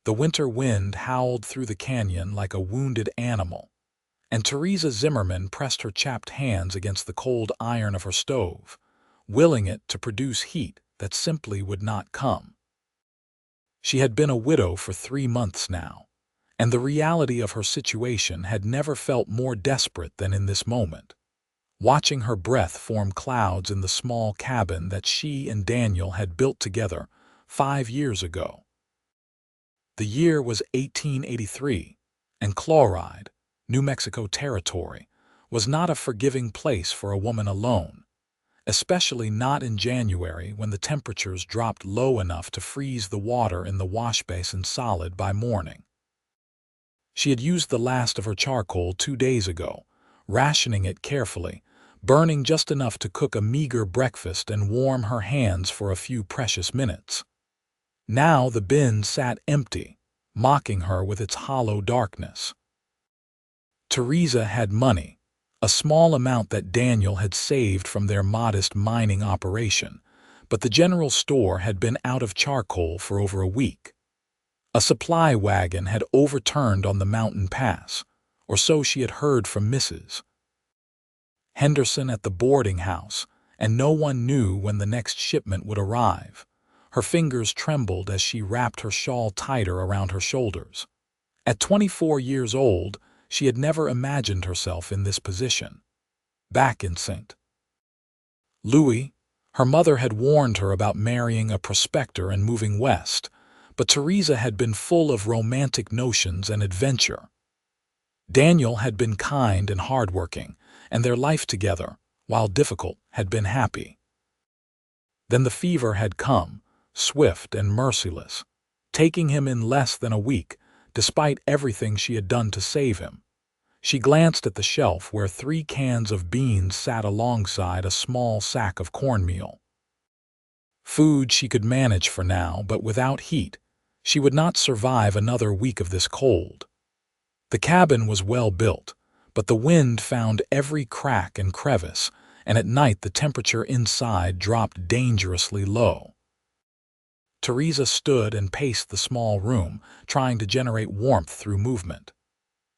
The winter wind howled through the canyon like a wounded animal, and Theresa Zimmerman pressed her chapped hands against the cold iron of her stove, willing it to produce heat that simply would not come. She had been a widow for 3 months now, and the reality of her situation had never felt more desperate than in this moment. Watching her breath form clouds in the small cabin that she and Daniel had built together 5 years ago. The year was 1883, and Chloride, New Mexico Territory, was not a forgiving place for a woman alone, especially not in January when the temperatures dropped low enough to freeze the water in the wash basin solid by morning. She had used the last of her charcoal 2 days ago, rationing it carefully, burning just enough to cook a meager breakfast and warm her hands for a few precious minutes. Now the bin sat empty, mocking her with its hollow darkness. Theresa had money, a small amount that Daniel had saved from their modest mining operation, but the general store had been out of charcoal for over a week. A supply wagon had overturned on the mountain pass, or so she had heard from Mrs. Henderson at the boarding house, and no one knew when the next shipment would arrive. Her fingers trembled as she wrapped her shawl tighter around her shoulders. At 24 years old, she had never imagined herself in this position. Back in St. Louis, her mother had warned her about marrying a prospector and moving west, but Theresa had been full of romantic notions and adventure. Daniel had been kind and hardworking, and their life together, while difficult, had been happy. Then the fever had come, swift and merciless, taking him in less than a week, despite everything she had done to save him. She glanced at the shelf where 3 cans of beans sat alongside a small sack of cornmeal. Food she could manage for now, but without heat, she would not survive another week of this cold. The cabin was well built, but the wind found every crack and crevice, and at night the temperature inside dropped dangerously low. Theresa stood and paced the small room, trying to generate warmth through movement.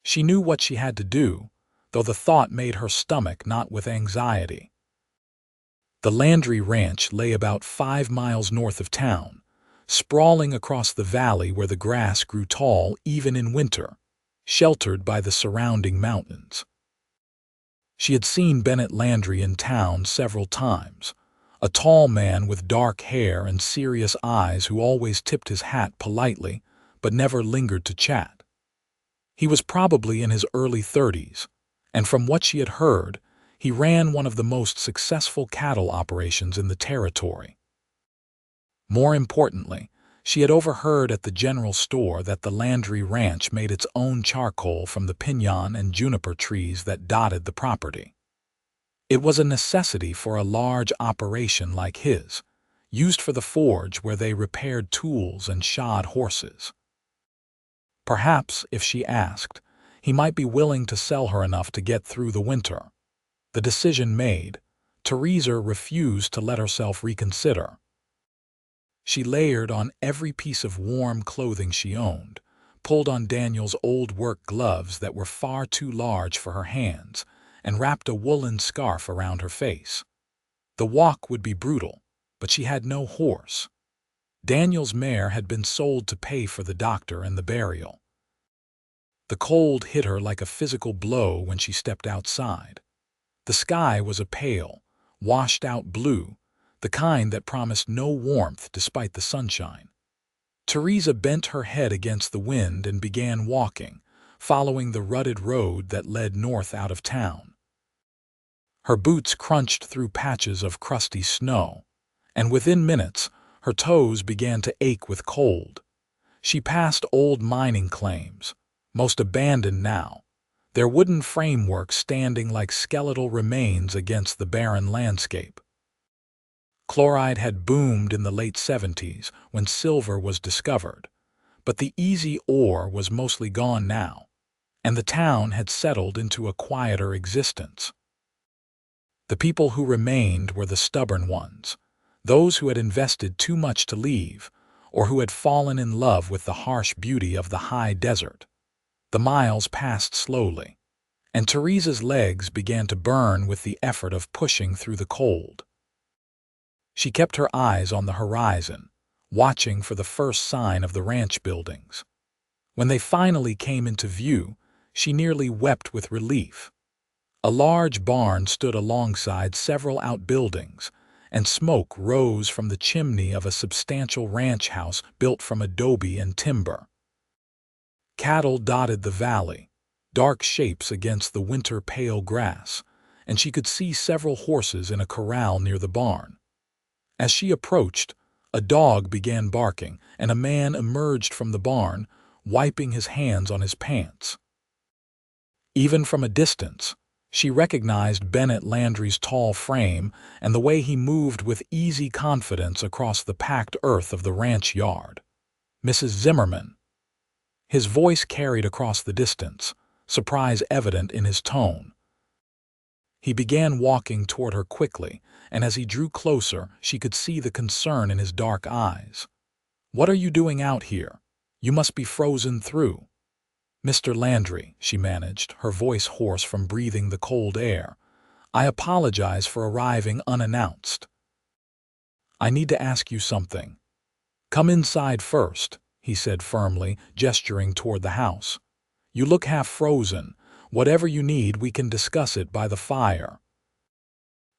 She knew what she had to do, though the thought made her stomach knot with anxiety. The Landry Ranch lay about 5 miles north of town, sprawling across the valley where the grass grew tall even in winter, sheltered by the surrounding mountains. She had seen Bennett Landry in town several times, a tall man with dark hair and serious eyes who always tipped his hat politely but never lingered to chat. He was probably in his early 30s, and from what she had heard, he ran one of the most successful cattle operations in the territory. More importantly, she had overheard at the general store that the Landry Ranch made its own charcoal from the pinon and juniper trees that dotted the property. It was a necessity for a large operation like his, used for the forge where they repaired tools and shod horses. Perhaps, if she asked, he might be willing to sell her enough to get through the winter. The decision made, Theresa refused to let herself reconsider. She layered on every piece of warm clothing she owned, pulled on Daniel's old work gloves that were far too large for her hands, and wrapped a woolen scarf around her face. The walk would be brutal, but she had no horse. Daniel's mare had been sold to pay for the doctor and the burial. The cold hit her like a physical blow when she stepped outside. The sky was a pale, washed-out blue, the kind that promised no warmth despite the sunshine. Theresa bent her head against the wind and began walking, following the rutted road that led north out of town. Her boots crunched through patches of crusty snow, and within minutes her toes began to ache with cold. She passed old mining claims, most abandoned now, their wooden framework standing like skeletal remains against the barren landscape. Chloride had boomed in the late 70s when silver was discovered, but the easy ore was mostly gone now, and the town had settled into a quieter existence. The people who remained were the stubborn ones, those who had invested too much to leave, or who had fallen in love with the harsh beauty of the high desert. The miles passed slowly, and Theresa's legs began to burn with the effort of pushing through the cold. She kept her eyes on the horizon, watching for the first sign of the ranch buildings. When they finally came into view, she nearly wept with relief. A large barn stood alongside several outbuildings, and smoke rose from the chimney of a substantial ranch house built from adobe and timber. Cattle dotted the valley, dark shapes against the winter pale grass, and she could see several horses in a corral near the barn. As she approached, a dog began barking, and a man emerged from the barn, wiping his hands on his pants. Even from a distance, she recognized Bennett Landry's tall frame and the way he moved with easy confidence across the packed earth of the ranch yard. "Mrs. Zimmerman." His voice carried across the distance, surprise evident in his tone. He began walking toward her quickly, and as he drew closer, she could see the concern in his dark eyes. "What are you doing out here? You must be frozen through." "Mr. Landry," she managed, her voice hoarse from breathing the cold air, "I apologize for arriving unannounced. I need to ask you something." "Come inside first," he said firmly, gesturing toward the house. "You look half frozen. Whatever you need, we can discuss it by the fire."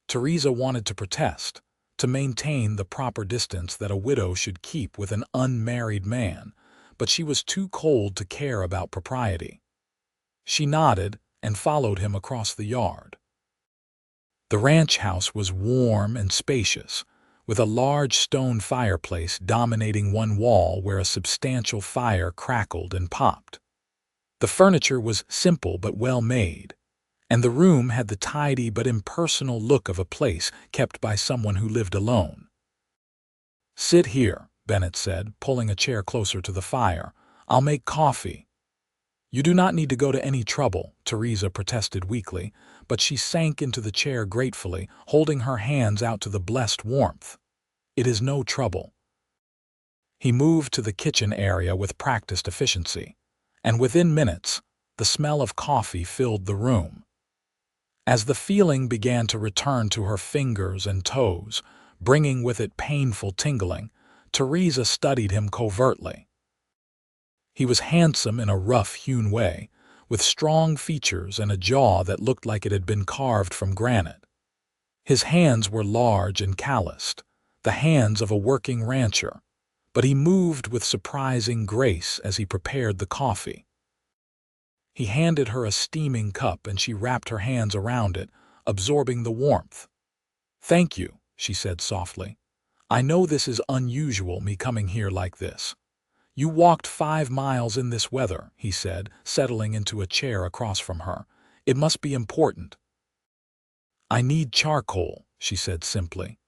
Theresa wanted to protest, to maintain the proper distance that a widow should keep with an unmarried man, but she was too cold to care about propriety. She nodded and followed him across the yard. The ranch house was warm and spacious, with a large stone fireplace dominating one wall where a substantial fire crackled and popped. The furniture was simple but well made, and the room had the tidy but impersonal look of a place kept by someone who lived alone. "Sit here," Bennett said, pulling a chair closer to the fire. "I'll make coffee." "You do not need to go to any trouble," Theresa protested weakly, but she sank into the chair gratefully, holding her hands out to the blessed warmth. "It is no trouble." He moved to the kitchen area with practiced efficiency, and within minutes, the smell of coffee filled the room. As the feeling began to return to her fingers and toes, bringing with it painful tingling, Theresa studied him covertly. He was handsome in a rough-hewn way, with strong features and a jaw that looked like it had been carved from granite. His hands were large and calloused, the hands of a working rancher, but he moved with surprising grace as he prepared the coffee. He handed her a steaming cup and she wrapped her hands around it, absorbing the warmth. "Thank you," she said softly. "I know this is unusual, me coming here like this." "You walked 5 miles in this weather," he said, settling into a chair across from her. "It must be important." "I need charcoal," she said simply.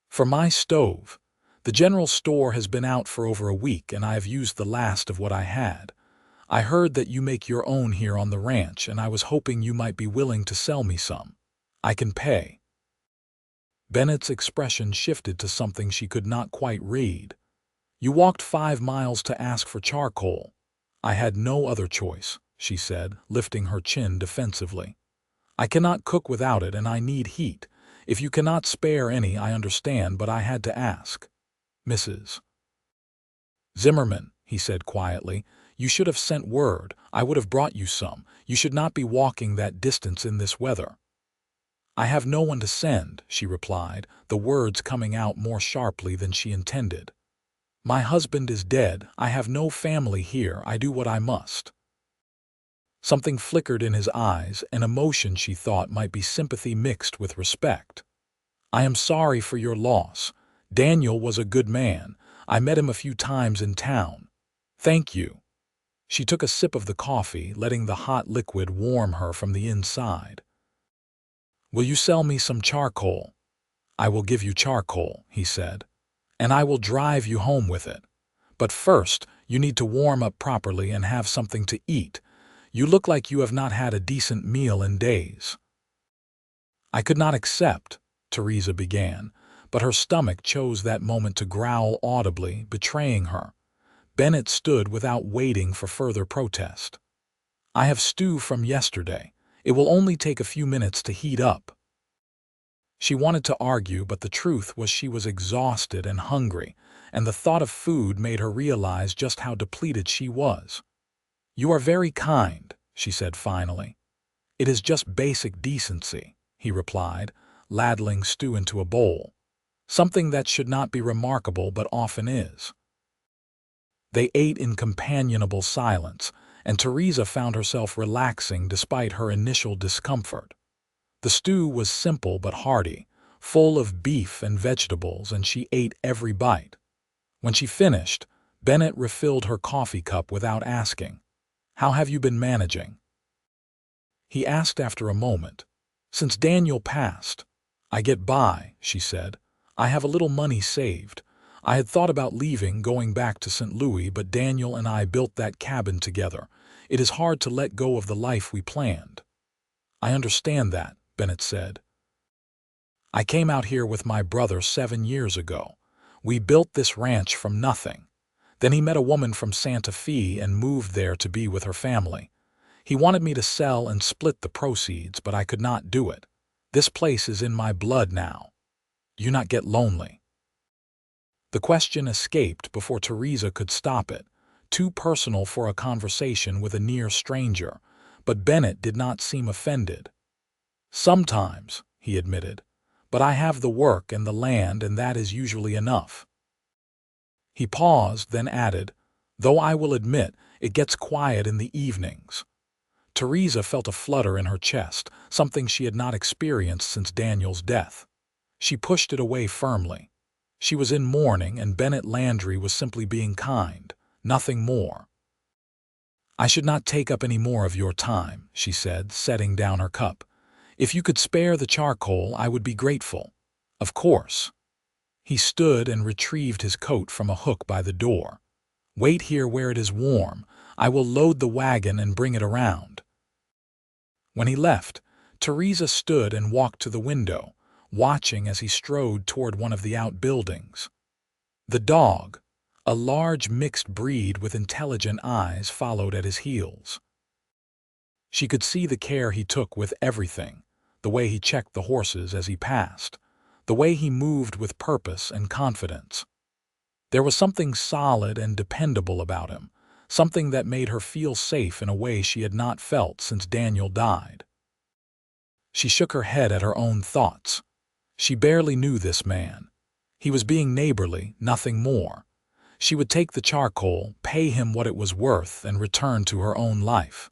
"For my stove. The general store has been out for over a week and I have used the last of what I had. I heard that you make your own here on the ranch and I was hoping you might be willing to sell me some. I can pay." Bennett's expression shifted to something she could not quite read. "You walked 5 miles to ask for charcoal." "I had no other choice," she said, lifting her chin defensively. "I cannot cook without it and I need heat. If you cannot spare any, I understand, but I had to ask." "Mrs. Zimmerman," he said quietly, "you should have sent word. I would have brought you some. You should not be walking that distance in this weather." "I have no one to send," she replied, the words coming out more sharply than she intended. "My husband is dead. I have no family here. I do what I must." Something flickered in his eyes, an emotion she thought might be sympathy mixed with respect. "I am sorry for your loss. Daniel was a good man. I met him a few times in town. Thank you." She took a sip of the coffee, letting the hot liquid warm her from the inside. "Will you sell me some charcoal?" "I will give you charcoal," he said, "and I will drive you home with it. But first, you need to warm up properly and have something to eat. You look like you have not had a decent meal in days." "I could not accept," Theresa began, but her stomach chose that moment to growl audibly, betraying her. Bennett stood without waiting for further protest. "I have stew from yesterday. It will only take a few minutes to heat up." She wanted to argue, but the truth was she was exhausted and hungry, and the thought of food made her realize just how depleted she was. "You are very kind," she said finally. "It is just basic decency," he replied, ladling stew into a bowl. "Something that should not be remarkable but often is." They ate in companionable silence, and Theresa found herself relaxing despite her initial discomfort. The stew was simple but hearty, full of beef and vegetables, and she ate every bite. When she finished, Bennett refilled her coffee cup without asking. "How have you been managing?" he asked after a moment. "Since Daniel passed." "I get by," she said. "I have a little money saved. I had thought about leaving, going back to St. Louis, but Daniel and I built that cabin together. It is hard to let go of the life we planned." "I understand that," Bennett said. "I came out here with my brother 7 years ago. We built this ranch from nothing. Then he met a woman from Santa Fe and moved there to be with her family. He wanted me to sell and split the proceeds, but I could not do it. This place is in my blood now. You not get lonely?" The question escaped before Theresa could stop it, too personal for a conversation with a near stranger, but Bennett did not seem offended. "Sometimes," he admitted, "but I have the work and the land, and that is usually enough." He paused, then added, "Though I will admit, it gets quiet in the evenings." Theresa felt a flutter in her chest, something she had not experienced since Daniel's death. She pushed it away firmly. She was in mourning, and Bennett Landry was simply being kind, nothing more. "I should not take up any more of your time," she said, setting down her cup. "If you could spare the charcoal, I would be grateful." "Of course." He stood and retrieved his coat from a hook by the door. "Wait here where it is warm. I will load the wagon and bring it around." When he left, Theresa stood and walked to the window, watching as he strode toward one of the outbuildings. The dog, a large mixed breed with intelligent eyes, followed at his heels. She could see the care he took with everything, the way he checked the horses as he passed, the way he moved with purpose and confidence. There was something solid and dependable about him, something that made her feel safe in a way she had not felt since Daniel died. She shook her head at her own thoughts. She barely knew this man. He was being neighborly, nothing more. She would take the charcoal, pay him what it was worth, and return to her own life.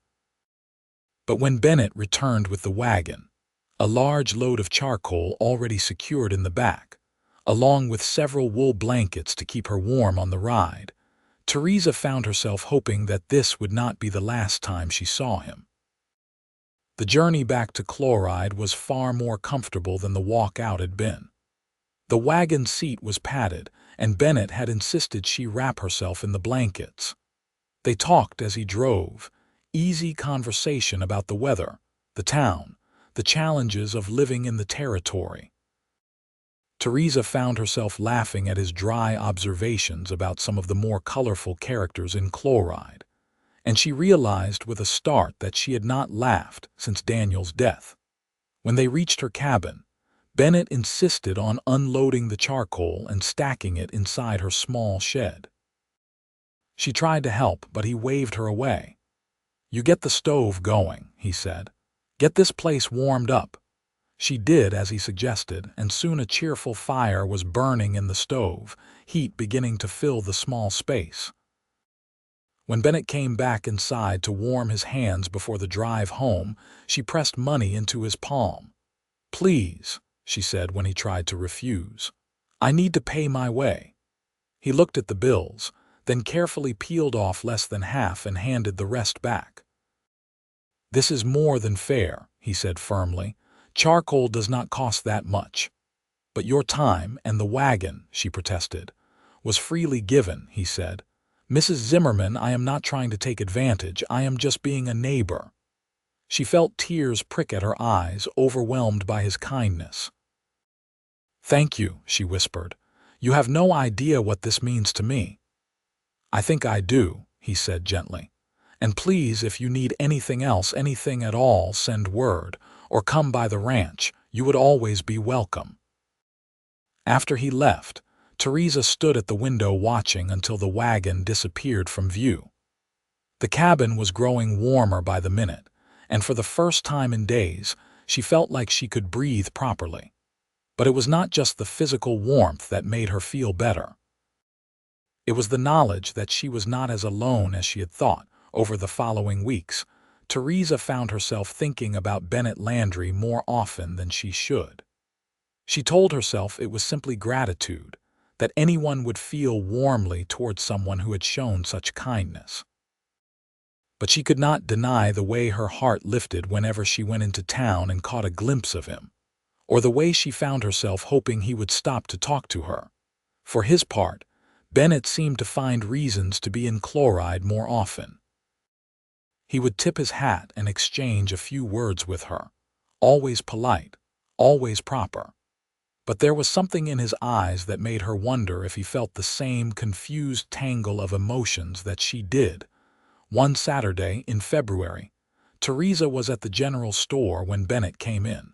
But when Bennett returned with the wagon, a large load of charcoal already secured in the back, along with several wool blankets to keep her warm on the ride, Theresa found herself hoping that this would not be the last time she saw him. The journey back to Chloride was far more comfortable than the walk out had been. The wagon seat was padded, and Bennett had insisted she wrap herself in the blankets. They talked as he drove, easy conversation about the weather, the town, the challenges of living in the territory. Theresa found herself laughing at his dry observations about some of the more colorful characters in Chloride, and she realized with a start that she had not laughed since Daniel's death. When they reached her cabin, Bennett insisted on unloading the charcoal and stacking it inside her small shed. She tried to help, but he waved her away. "You get the stove going," he said. "Get this place warmed up." She did as he suggested, and soon a cheerful fire was burning in the stove, heat beginning to fill the small space. When Bennett came back inside to warm his hands before the drive home, she pressed money into his palm. "Please," she said when he tried to refuse. "I need to pay my way." He looked at the bills, then carefully peeled off less than half and handed the rest back. "This is more than fair," he said firmly. "Charcoal does not cost that much." "But your time and the wagon," she protested. "Was freely given," he said. "Mrs. Zimmerman, I am not trying to take advantage. I am just being a neighbor." She felt tears prick at her eyes, overwhelmed by his kindness. "Thank you," she whispered. "You have no idea what this means to me." "I think I do," he said gently. "And please, if you need anything else, anything at all, send word, or come by the ranch. You would always be welcome." After he left, Theresa stood at the window watching until the wagon disappeared from view. The cabin was growing warmer by the minute, and for the first time in days, she felt like she could breathe properly. But it was not just the physical warmth that made her feel better. It was the knowledge that she was not as alone as she had thought. Over the following weeks, Theresa found herself thinking about Bennett Landry more often than she should. She told herself it was simply gratitude, that anyone would feel warmly towards someone who had shown such kindness. But she could not deny the way her heart lifted whenever she went into town and caught a glimpse of him, or the way she found herself hoping he would stop to talk to her. For his part, Bennett seemed to find reasons to be in Chloride more often. He would tip his hat and exchange a few words with her, always polite, always proper. But there was something in his eyes that made her wonder if he felt the same confused tangle of emotions that she did. One Saturday in February, Theresa was at the general store when Bennett came in.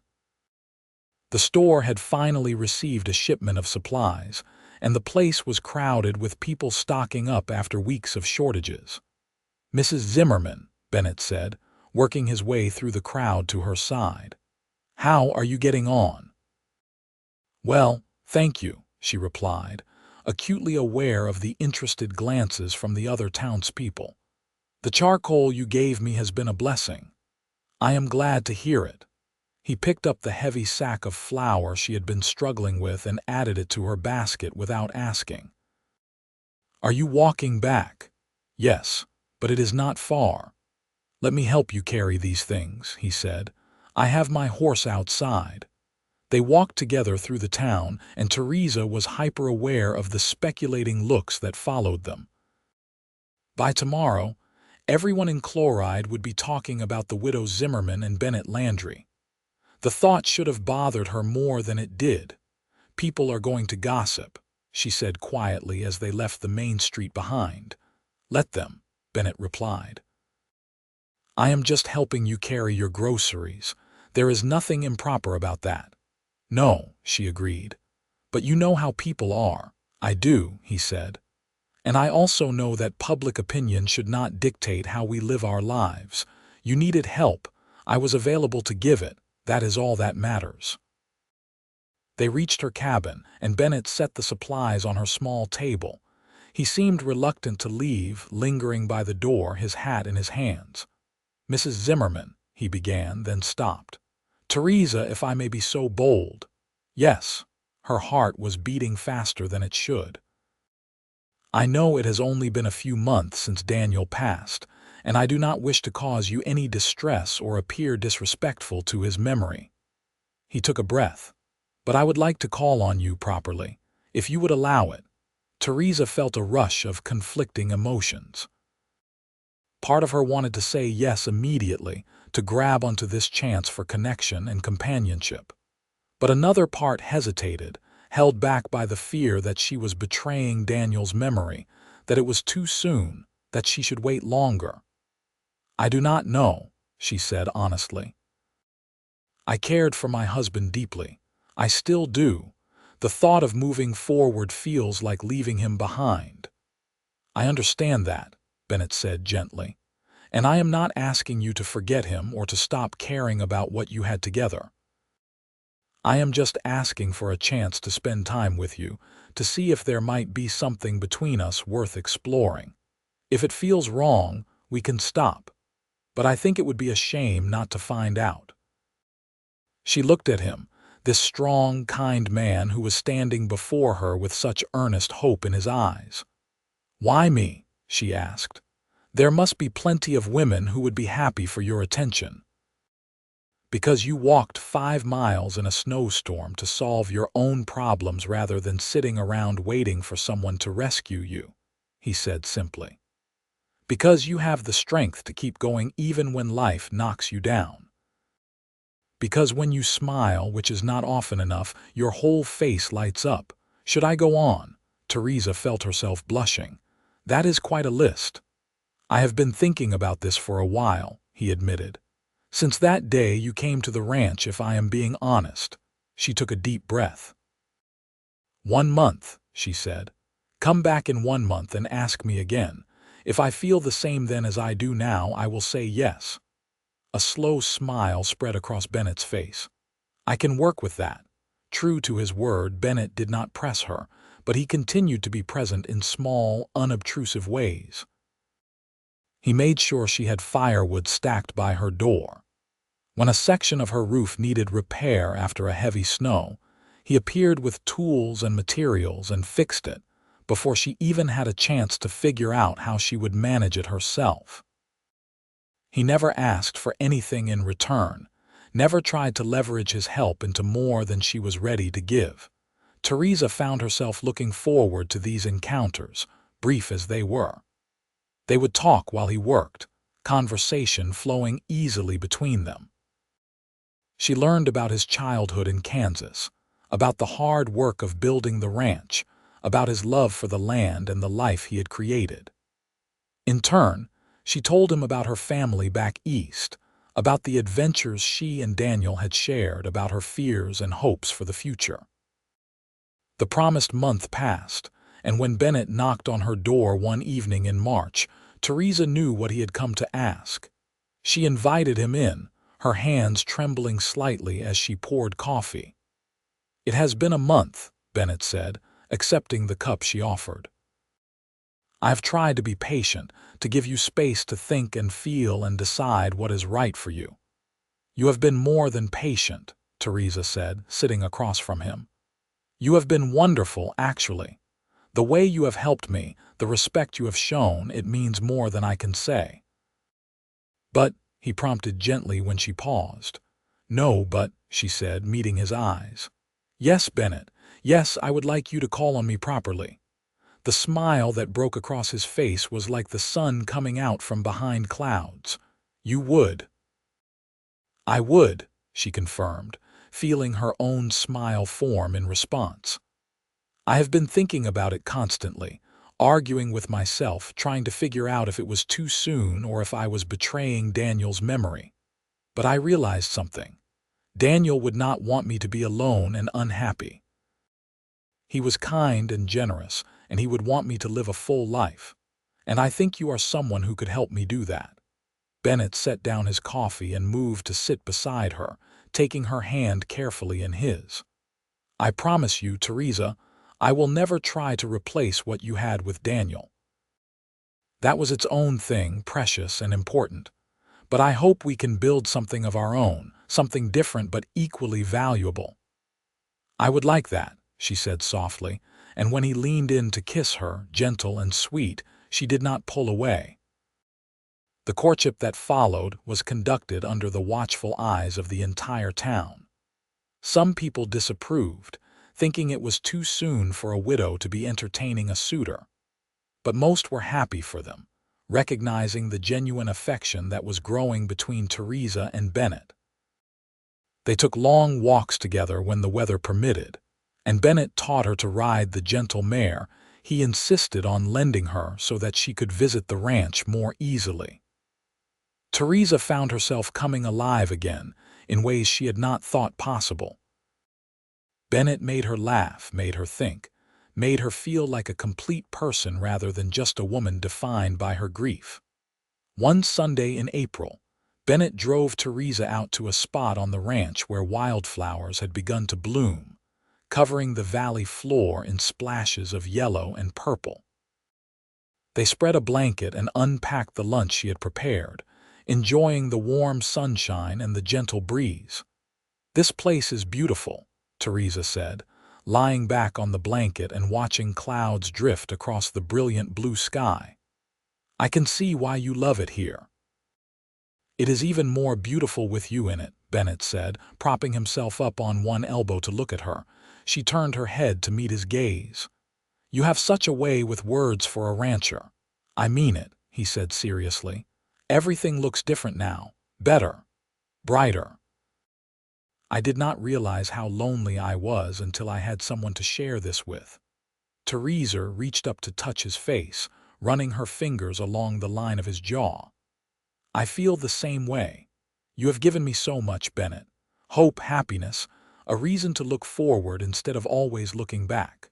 The store had finally received a shipment of supplies, and the place was crowded with people stocking up after weeks of shortages. "Mrs. Zimmerman," Bennett said, working his way through the crowd to her side. "How are you getting on?" "Well, thank you," she replied, acutely aware of the interested glances from the other townspeople. "The charcoal you gave me has been a blessing." "I am glad to hear it." He picked up the heavy sack of flour she had been struggling with and added it to her basket without asking. "Are you walking back?" "Yes, but it is not far." "Let me help you carry these things," he said. "I have my horse outside." They walked together through the town, and Theresa was hyper-aware of the speculating looks that followed them. By tomorrow, everyone in Chloride would be talking about the widow Zimmerman and Bennett Landry. The thought should have bothered her more than it did. "People are going to gossip," she said quietly as they left the main street behind. "Let them," Bennett replied. "I am just helping you carry your groceries. There is nothing improper about that." "No," she agreed. "But you know how people are." "I do," he said. "And I also know that public opinion should not dictate how we live our lives. You needed help. I was available to give it. That is all that matters." They reached her cabin, and Bennett set the supplies on her small table. He seemed reluctant to leave, lingering by the door, his hat in his hands. "Mrs. Zimmerman," he began, then stopped. "Theresa, if I may be so bold." "Yes." Her heart was beating faster than it should. "I know it has only been a few months since Daniel passed, and I do not wish to cause you any distress or appear disrespectful to his memory." He took a breath. "But I would like to call on you properly, if you would allow it." Theresa felt a rush of conflicting emotions. Part of her wanted to say yes immediately, to grab onto this chance for connection and companionship. But another part hesitated, held back by the fear that she was betraying Daniel's memory, that it was too soon, that she should wait longer. "I do not know," she said honestly. "I cared for my husband deeply. I still do. The thought of moving forward feels like leaving him behind." "I understand that," Bennett said gently. "And I am not asking you to forget him or to stop caring about what you had together. I am just asking for a chance to spend time with you, to see if there might be something between us worth exploring. If it feels wrong, we can stop. But I think it would be a shame not to find out." She looked at him, this strong, kind man who was standing before her with such earnest hope in his eyes. "Why me?" she asked. "There must be plenty of women who would be happy for your attention." "Because you walked 5 miles in a snowstorm to solve your own problems rather than sitting around waiting for someone to rescue you," he said simply. "Because you have the strength to keep going even when life knocks you down." Because when you smile, which is not often enough, your whole face lights up. Should I go on? Theresa felt herself blushing. That is quite a list. I have been thinking about this for a while, he admitted. Since that day you came to the ranch, if I am being honest. She took a deep breath. 1 month, she said. Come back in 1 month and ask me again. If I feel the same then as I do now, I will say yes. A slow smile spread across Bennett's face. I can work with that. True to his word, Bennett did not press her, but he continued to be present in small, unobtrusive ways. He made sure she had firewood stacked by her door. When a section of her roof needed repair after a heavy snow, he appeared with tools and materials and fixed it, before she even had a chance to figure out how she would manage it herself. He never asked for anything in return, never tried to leverage his help into more than she was ready to give. Theresa found herself looking forward to these encounters, brief as they were. They would talk while he worked, conversation flowing easily between them. She learned about his childhood in Kansas, about the hard work of building the ranch, about his love for the land and the life he had created. In turn, she told him about her family back east, about the adventures she and Daniel had shared, about her fears and hopes for the future. The promised month passed, and when Bennett knocked on her door one evening in March, Theresa knew what he had come to ask. She invited him in, her hands trembling slightly as she poured coffee. It has been a month, Bennett said, accepting the cup she offered. I have tried to be patient, to give you space to think and feel and decide what is right for you. You have been more than patient, Theresa said, sitting across from him. You have been wonderful, actually. The way you have helped me, the respect you have shown, it means more than I can say. But, he prompted gently when she paused. No, but, she said, meeting his eyes. Yes, Bennett, yes, I would like you to call on me properly. The smile that broke across his face was like the sun coming out from behind clouds. You would. I would, she confirmed, feeling her own smile form in response. I have been thinking about it constantly, arguing with myself, trying to figure out if it was too soon or if I was betraying Daniel's memory. But I realized something. Daniel would not want me to be alone and unhappy. He was kind and generous, and he would want me to live a full life. And I think you are someone who could help me do that. Bennett set down his coffee and moved to sit beside her, taking her hand carefully in his. I promise you, Theresa, I will never try to replace what you had with Daniel. That was its own thing, precious and important. But I hope we can build something of our own, something different but equally valuable. I would like that, she said softly, and when he leaned in to kiss her, gentle and sweet, she did not pull away. The courtship that followed was conducted under the watchful eyes of the entire town. Some people disapproved, thinking it was too soon for a widow to be entertaining a suitor. But most were happy for them, recognizing the genuine affection that was growing between Theresa and Bennett. They took long walks together when the weather permitted, and Bennett taught her to ride the gentle mare he insisted on lending her so that she could visit the ranch more easily. Theresa found herself coming alive again in ways she had not thought possible. Bennett made her laugh, made her think, made her feel like a complete person rather than just a woman defined by her grief. One Sunday in April, Bennett drove Theresa out to a spot on the ranch where wildflowers had begun to bloom, covering the valley floor in splashes of yellow and purple. They spread a blanket and unpacked the lunch she had prepared, enjoying the warm sunshine and the gentle breeze. This place is beautiful, Theresa said, lying back on the blanket and watching clouds drift across the brilliant blue sky. I can see why you love it here. It is even more beautiful with you in it, Bennett said, propping himself up on one elbow to look at her. She turned her head to meet his gaze. You have such a way with words for a rancher. I mean it, he said seriously. Everything looks different now, better, brighter. I did not realize how lonely I was until I had someone to share this with." Theresa reached up to touch his face, running her fingers along the line of his jaw. "I feel the same way. You have given me so much, Bennett. Hope, happiness, a reason to look forward instead of always looking back."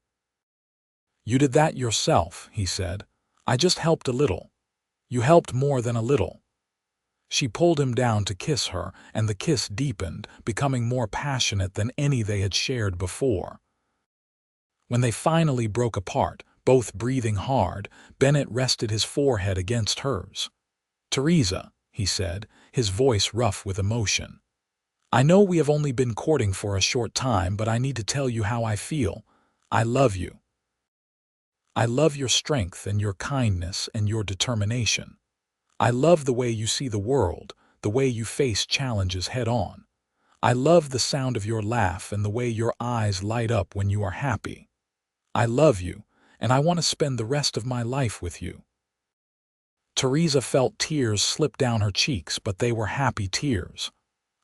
"You did that yourself," he said. "I just helped a little." "You helped more than a little." She pulled him down to kiss her, and the kiss deepened, becoming more passionate than any they had shared before. When they finally broke apart, both breathing hard, Bennett rested his forehead against hers. "Theresa," he said, his voice rough with emotion, "I know we have only been courting for a short time, but I need to tell you how I feel. I love you. I love your strength and your kindness and your determination. I love the way you see the world, the way you face challenges head-on. I love the sound of your laugh and the way your eyes light up when you are happy. I love you, and I want to spend the rest of my life with you." Theresa felt tears slip down her cheeks, but they were happy tears.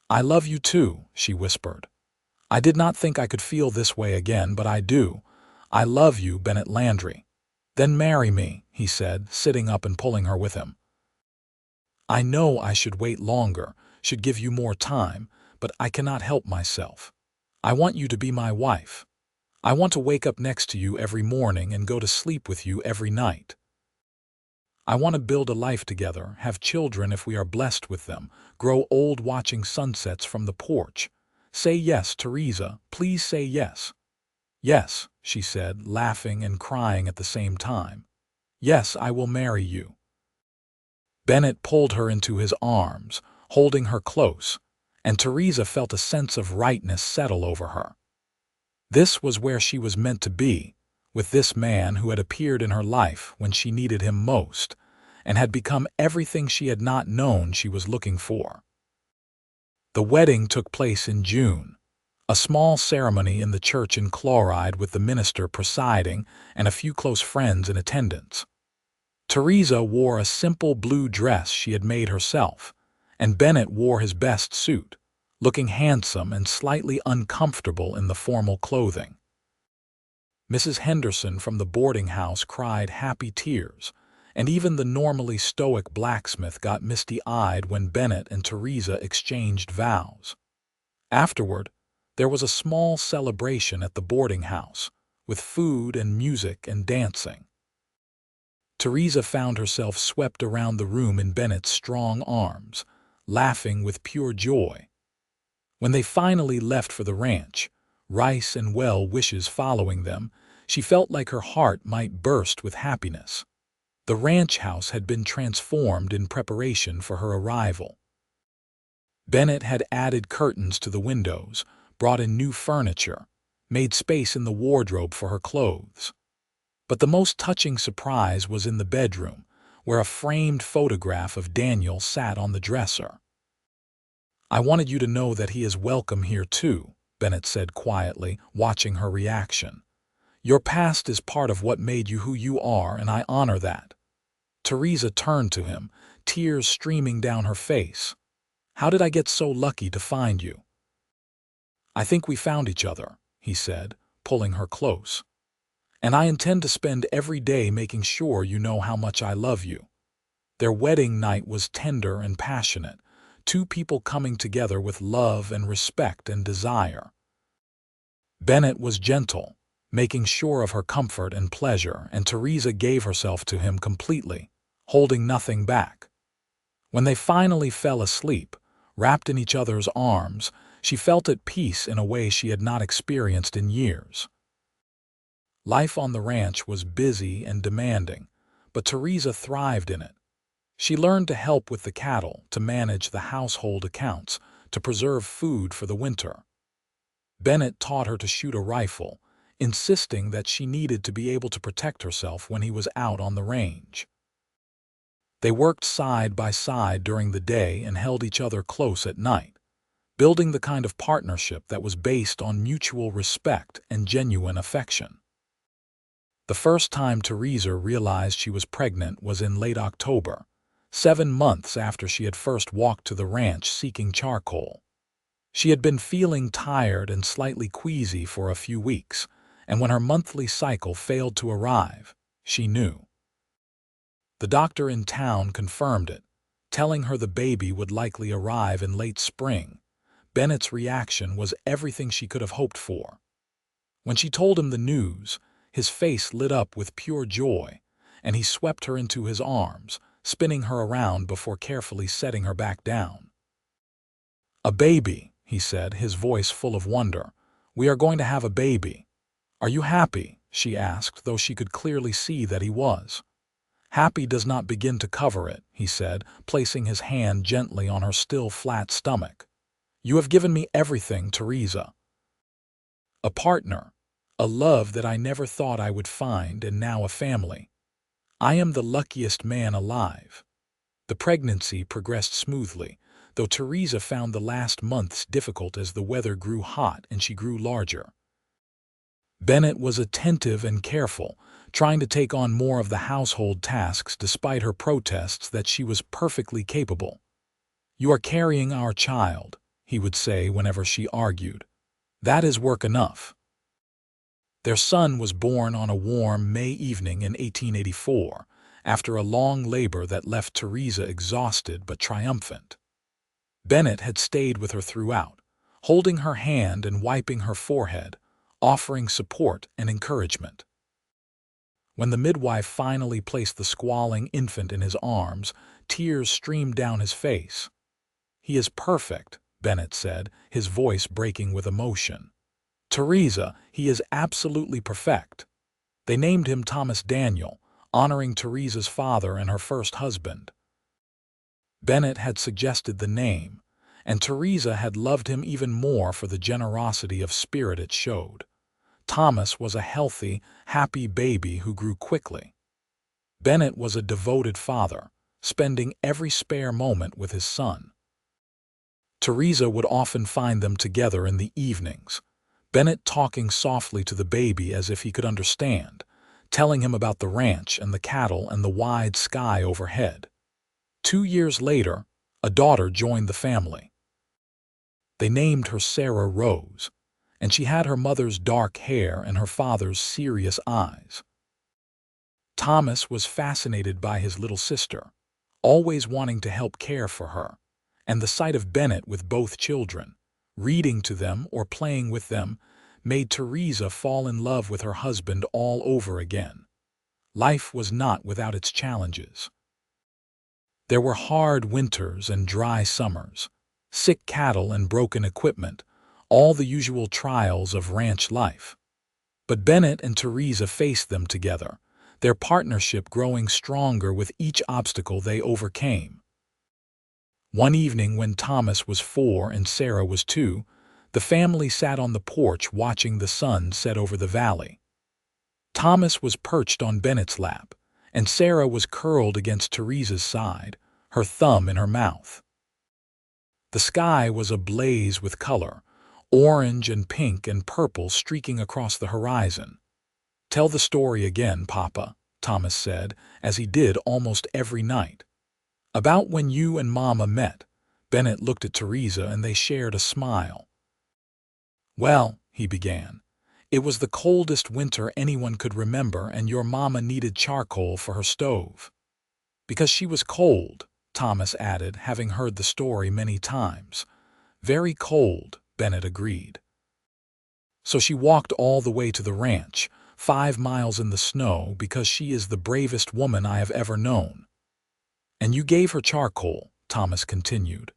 "I love you too," she whispered. "I did not think I could feel this way again, but I do. I love you, Bennett Landry." "Then marry me," he said, sitting up and pulling her with him. "I know I should wait longer, should give you more time, but I cannot help myself. I want you to be my wife. I want to wake up next to you every morning and go to sleep with you every night. I want to build a life together, have children if we are blessed with them, grow old watching sunsets from the porch. Say yes, Theresa, please say yes." "Yes," she said, laughing and crying at the same time. "Yes, I will marry you." Bennett pulled her into his arms, holding her close, and Theresa felt a sense of rightness settle over her. This was where she was meant to be, with this man who had appeared in her life when she needed him most, and had become everything she had not known she was looking for. The wedding took place in June, a small ceremony in the church in Chloride with the minister presiding and a few close friends in attendance. Theresa wore a simple blue dress she had made herself, and Bennett wore his best suit, looking handsome and slightly uncomfortable in the formal clothing. Mrs. Henderson from the boarding house cried happy tears, and even the normally stoic blacksmith got misty-eyed when Bennett and Theresa exchanged vows. Afterward, there was a small celebration at the boarding house, with food and music and dancing. Theresa found herself swept around the room in Bennett's strong arms, laughing with pure joy. When they finally left for the ranch, rice and well wishes following them, she felt like her heart might burst with happiness. The ranch house had been transformed in preparation for her arrival. Bennett had added curtains to the windows, brought in new furniture, made space in the wardrobe for her clothes. But the most touching surprise was in the bedroom, where a framed photograph of Daniel sat on the dresser. "I wanted you to know that he is welcome here too," Bennett said quietly, watching her reaction. "Your past is part of what made you who you are, and I honor that." Theresa turned to him, tears streaming down her face. "How did I get so lucky to find you?" "I think we found each other," he said, pulling her close. "And I intend to spend every day making sure you know how much I love you." Their wedding night was tender and passionate, two people coming together with love and respect and desire. Bennett was gentle, making sure of her comfort and pleasure, and Theresa gave herself to him completely, holding nothing back. When they finally fell asleep, wrapped in each other's arms, she felt at peace in a way she had not experienced in years. Life on the ranch was busy and demanding, but Theresa thrived in it. She learned to help with the cattle, to manage the household accounts, to preserve food for the winter. Bennett taught her to shoot a rifle, insisting that she needed to be able to protect herself when he was out on the range. They worked side by side during the day and held each other close at night, building the kind of partnership that was based on mutual respect and genuine affection. The first time Theresa realized she was pregnant was in late October, 7 months after she had first walked to the ranch seeking charcoal. She had been feeling tired and slightly queasy for a few weeks, and when her monthly cycle failed to arrive, she knew. The doctor in town confirmed it, telling her the baby would likely arrive in late spring. Bennett's reaction was everything she could have hoped for. When she told him the news, his face lit up with pure joy, and he swept her into his arms, spinning her around before carefully setting her back down. "A baby," he said, his voice full of wonder. "We are going to have a baby. Are you happy?" she asked, though she could clearly see that he was. "Happy does not begin to cover it," he said, placing his hand gently on her still flat stomach. "You have given me everything, Theresa. A partner, a love that I never thought I would find, and now a family. I am the luckiest man alive." The pregnancy progressed smoothly, though Theresa found the last months difficult as the weather grew hot and she grew larger. Bennett was attentive and careful, trying to take on more of the household tasks despite her protests that she was perfectly capable. "You are carrying our child," he would say whenever she argued. "That is work enough." Their son was born on a warm May evening in 1884, after a long labor that left Theresa exhausted but triumphant. Bennett had stayed with her throughout, holding her hand and wiping her forehead, offering support and encouragement. When the midwife finally placed the squalling infant in his arms, tears streamed down his face. "He is perfect," Bennett said, his voice breaking with emotion. "Theresa, he is absolutely perfect." They named him Thomas Daniel, honoring Theresa's father and her first husband. Bennett had suggested the name, and Theresa had loved him even more for the generosity of spirit it showed. Thomas was a healthy, happy baby who grew quickly. Bennett was a devoted father, spending every spare moment with his son. Theresa would often find them together in the evenings, Bennett talking softly to the baby as if he could understand, telling him about the ranch and the cattle and the wide sky overhead. 2 years later, a daughter joined the family. They named her Sarah Rose, and she had her mother's dark hair and her father's serious eyes. Thomas was fascinated by his little sister, always wanting to help care for her, and the sight of Bennett with both children, reading to them or playing with them, made Theresa fall in love with her husband all over again. Life was not without its challenges. There were hard winters and dry summers, sick cattle and broken equipment, all the usual trials of ranch life. But Bennett and Theresa faced them together, their partnership growing stronger with each obstacle they overcame. One evening when Thomas was 4 and Sarah was 2, the family sat on the porch watching the sun set over the valley. Thomas was perched on Bennett's lap, and Sarah was curled against Theresa's side, her thumb in her mouth. The sky was ablaze with color, orange and pink and purple streaking across the horizon. "Tell the story again, Papa," Thomas said, as he did almost every night. "About when you and Mama met." Bennett looked at Theresa and they shared a smile. "Well," he began, "it was the coldest winter anyone could remember, and your Mama needed charcoal for her stove." "Because she was cold," Thomas added, having heard the story many times. "Very cold," Bennett agreed. "So she walked all the way to the ranch, 5 miles in the snow, because she is the bravest woman I have ever known." "And you gave her charcoal," Thomas continued.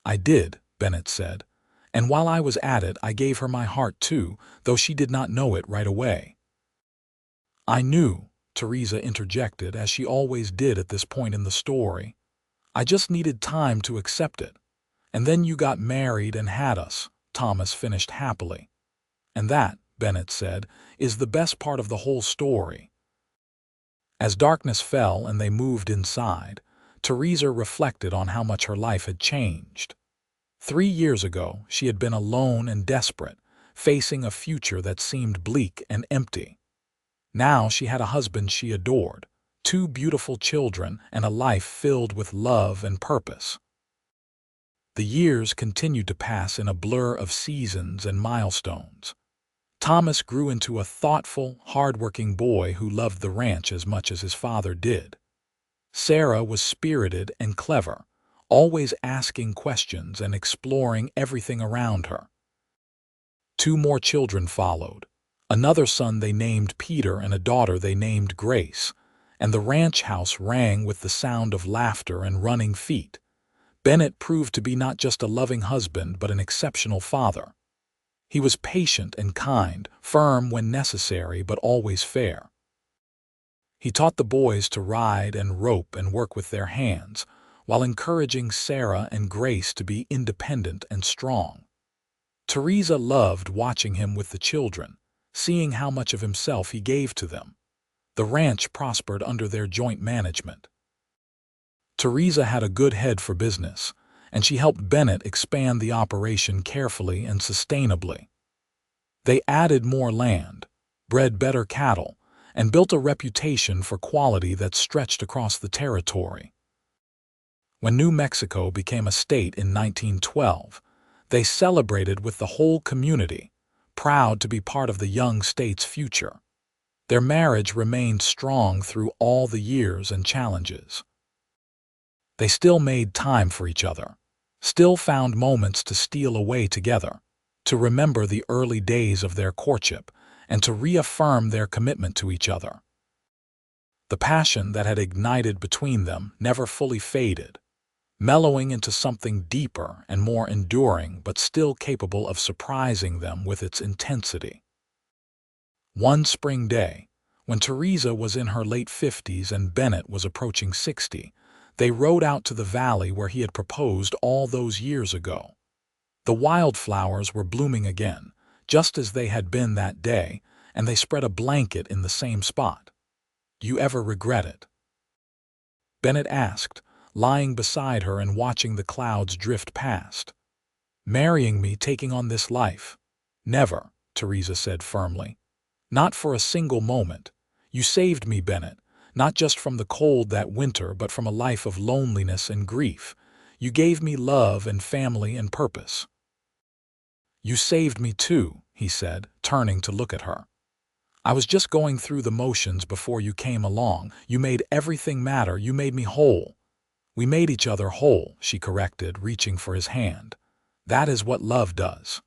"I did," Bennett said. "And while I was at it, I gave her my heart too, though she did not know it right away." "I knew," Theresa interjected, as she always did at this point in the story. "I just needed time to accept it. And then you got married and had us," Thomas finished happily. "And that," Bennett said, "is the best part of the whole story." As darkness fell and they moved inside, Theresa reflected on how much her life had changed. 3 years ago, she had been alone and desperate, facing a future that seemed bleak and empty. Now she had a husband she adored, 2 beautiful children, and a life filled with love and purpose. The years continued to pass in a blur of seasons and milestones. Thomas grew into a thoughtful, hard-working boy who loved the ranch as much as his father did. Sarah was spirited and clever, always asking questions and exploring everything around her. Two more children followed. Another son they named Peter and a daughter they named Grace, and the ranch house rang with the sound of laughter and running feet. Bennett proved to be not just a loving husband but an exceptional father. He was patient and kind, firm when necessary but always fair. He taught the boys to ride and rope and work with their hands, while encouraging Sarah and Grace to be independent and strong. Theresa loved watching him with the children, seeing how much of himself he gave to them. The ranch prospered under their joint management. Theresa had a good head for business, and she helped Bennett expand the operation carefully and sustainably. They added more land, bred better cattle, and built a reputation for quality that stretched across the territory. When New Mexico became a state in 1912, they celebrated with the whole community, proud to be part of the young state's future. Their marriage remained strong through all the years and challenges. They still made time for each other, still found moments to steal away together, to remember the early days of their courtship, and to reaffirm their commitment to each other. The passion that had ignited between them never fully faded, mellowing into something deeper and more enduring but still capable of surprising them with its intensity. One spring day, when Theresa was in her late 50s and Bennett was approaching 60, they rode out to the valley where he had proposed all those years ago. The wildflowers were blooming again, just as they had been that day, and they spread a blanket in the same spot. "Do you ever regret it?" Bennett asked, lying beside her and watching the clouds drift past. "Marrying me, taking on this life?" "Never," Theresa said firmly. "Not for a single moment. You saved me, Bennett, not just from the cold that winter, but from a life of loneliness and grief. You gave me love and family and purpose." "You saved me too," he said, turning to look at her. "I was just going through the motions before you came along. You made everything matter. You made me whole." "We made each other whole," she corrected, reaching for his hand. "That is what love does."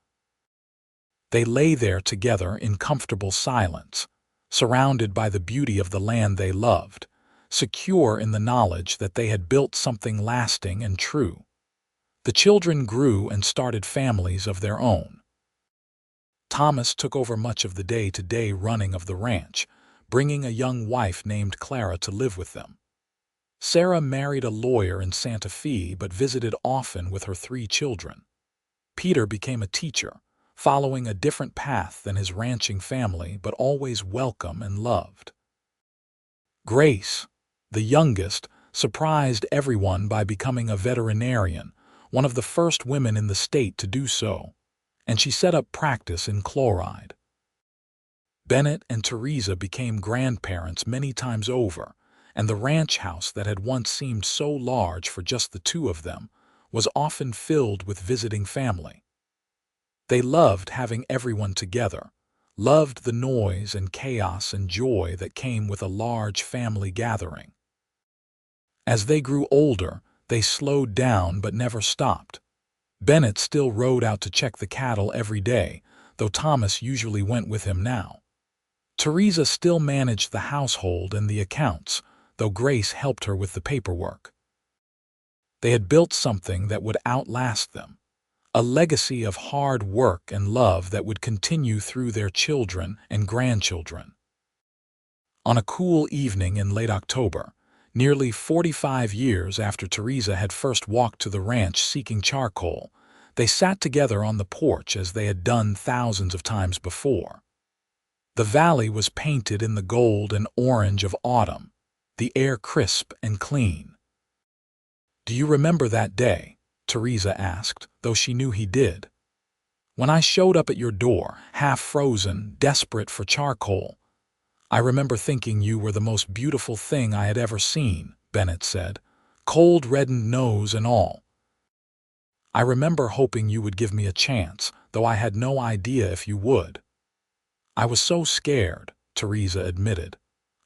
They lay there together in comfortable silence, surrounded by the beauty of the land they loved, secure in the knowledge that they had built something lasting and true. The children grew and started families of their own. Thomas took over much of the day-to-day running of the ranch, bringing a young wife named Clara to live with them. Sarah married a lawyer in Santa Fe but visited often with her 3 children. Peter became a teacher, following a different path than his ranching family but always welcome and loved. Grace, the youngest, surprised everyone by becoming a veterinarian, one of the first women in the state to do so, and she set up practice in chloride. Bennett and Theresa became grandparents many times over, and the ranch house that had once seemed so large for just the 2 of them was often filled with visiting family. They loved having everyone together, loved the noise and chaos and joy that came with a large family gathering. As they grew older, they slowed down but never stopped. Bennett still rode out to check the cattle every day, though Thomas usually went with him now. Theresa still managed the household and the accounts, though Grace helped her with the paperwork. They had built something that would outlast them, a legacy of hard work and love that would continue through their children and grandchildren. On a cool evening in late October, nearly 45 years after Theresa had first walked to the ranch seeking charcoal, they sat together on the porch as they had done thousands of times before. The valley was painted in the gold and orange of autumn, the air crisp and clean. "Do you remember that day?" Theresa asked, though she knew he did. "When I showed up at your door, half frozen, desperate for charcoal. I remember thinking you were the most beautiful thing I had ever seen," Bennett said, "cold reddened nose and all." I remember hoping you would give me a chance, though I had no idea if you would. I was so scared, Theresa admitted.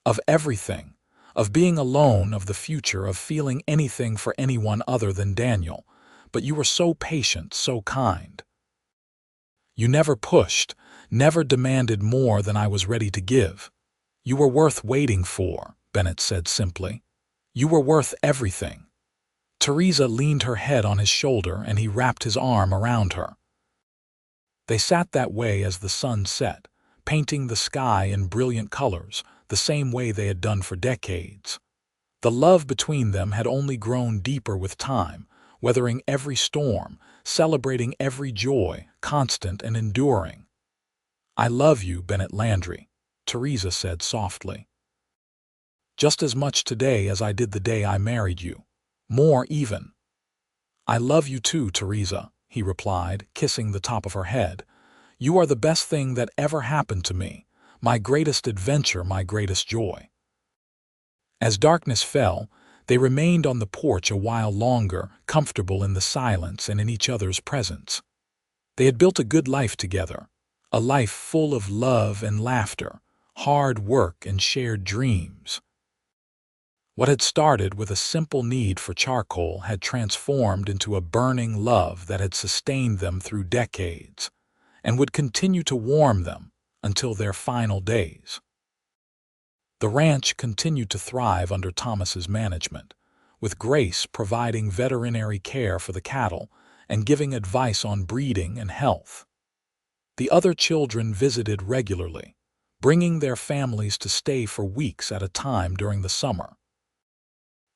Of everything. Of being alone, of the future, of feeling anything for anyone other than Daniel. But you were so patient, so kind. You never pushed, never demanded more than I was ready to give. You were worth waiting for, Bennett said simply. You were worth everything. Theresa leaned her head on his shoulder and he wrapped his arm around her. They sat that way as the sun set, painting the sky in brilliant colors, the same way they had done for decades. The love between them had only grown deeper with time, weathering every storm, celebrating every joy, constant and enduring. I love you, Bennett Landry, Theresa said softly. Just as much today as I did the day I married you. More even. I love you too, Theresa, he replied, kissing the top of her head. You are the best thing that ever happened to me, my greatest adventure, my greatest joy. As darkness fell, they remained on the porch a while longer, comfortable in the silence and in each other's presence. They had built a good life together, a life full of love and laughter, hard work and shared dreams. What had started with a simple need for charcoal had transformed into a burning love that had sustained them through decades and would continue to warm them until their final days. The ranch continued to thrive under Thomas's management, with Grace providing veterinary care for the cattle and giving advice on breeding and health. The other children visited regularly, bringing their families to stay for weeks at a time during the summer.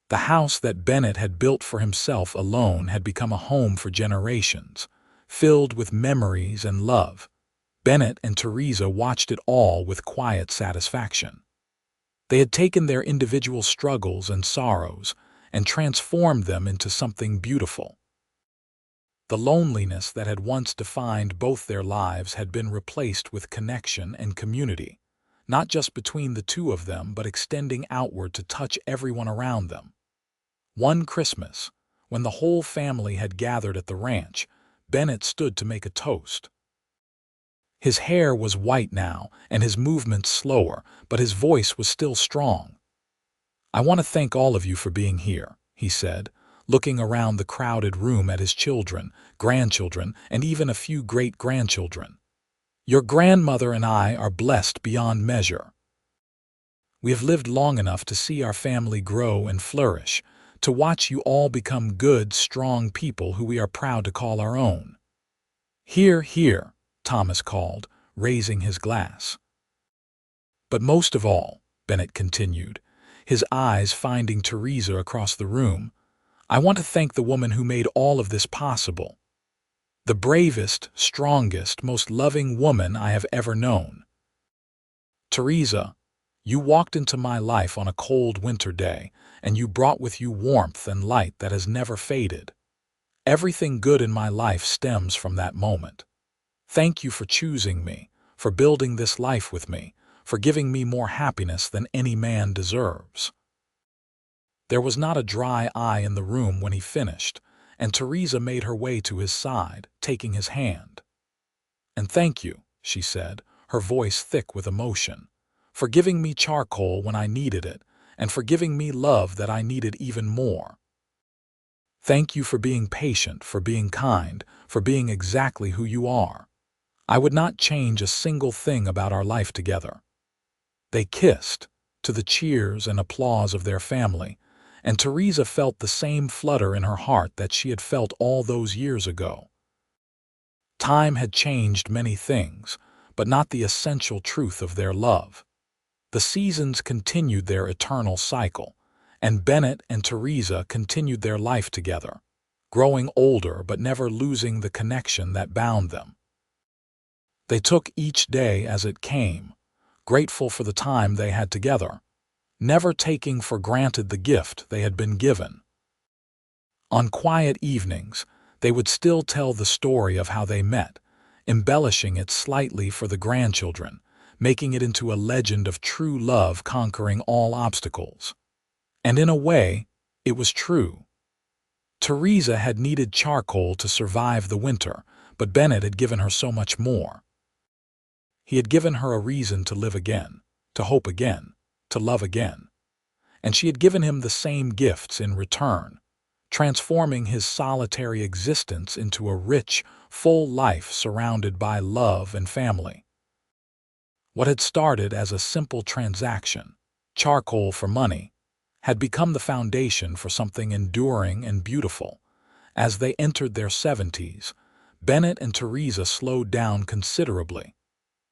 The house that Bennett had built for himself alone had become a home for generations, filled with memories and love. Bennett and Theresa watched it all with quiet satisfaction. They had taken their individual struggles and sorrows and transformed them into something beautiful. The loneliness that had once defined both their lives had been replaced with connection and community, not just between the two of them, but extending outward to touch everyone around them. One Christmas, when the whole family had gathered at the ranch, Bennett stood to make a toast. His hair was white now and his movements slower, but his voice was still strong. I want to thank all of you for being here, he said, looking around the crowded room at his children, grandchildren, and even a few great-grandchildren. Your grandmother and I are blessed beyond measure. We have lived long enough to see our family grow and flourish, to watch you all become good, strong people who we are proud to call our own. Hear, hear, Thomas called, raising his glass. But most of all, Bennett continued, his eyes finding Theresa across the room, I want to thank the woman who made all of this possible. The bravest, strongest, most loving woman I have ever known. Theresa, you walked into my life on a cold winter day, and you brought with you warmth and light that has never faded. Everything good in my life stems from that moment. Thank you for choosing me, for building this life with me, for giving me more happiness than any man deserves. There was not a dry eye in the room when he finished, and Theresa made her way to his side, taking his hand. And thank you, she said, her voice thick with emotion, for giving me charcoal when I needed it, and for giving me love that I needed even more. Thank you for being patient, for being kind, for being exactly who you are. I would not change a single thing about our life together. They kissed, to the cheers and applause of their family, and Theresa felt the same flutter in her heart that she had felt all those years ago. Time had changed many things, but not the essential truth of their love. The seasons continued their eternal cycle, and Bennett and Theresa continued their life together, growing older but never losing the connection that bound them. They took each day as it came, grateful for the time they had together, never taking for granted the gift they had been given. On quiet evenings, they would still tell the story of how they met, embellishing it slightly for the grandchildren, making it into a legend of true love conquering all obstacles. And in a way, it was true. Theresa had needed charcoal to survive the winter, but Bennett had given her so much more. He had given her a reason to live again, to hope again, to love again. And she had given him the same gifts in return, transforming his solitary existence into a rich, full life surrounded by love and family. What had started as a simple transaction, charcoal for money, had become the foundation for something enduring and beautiful. As they entered their 70s, Bennett and Theresa slowed down considerably,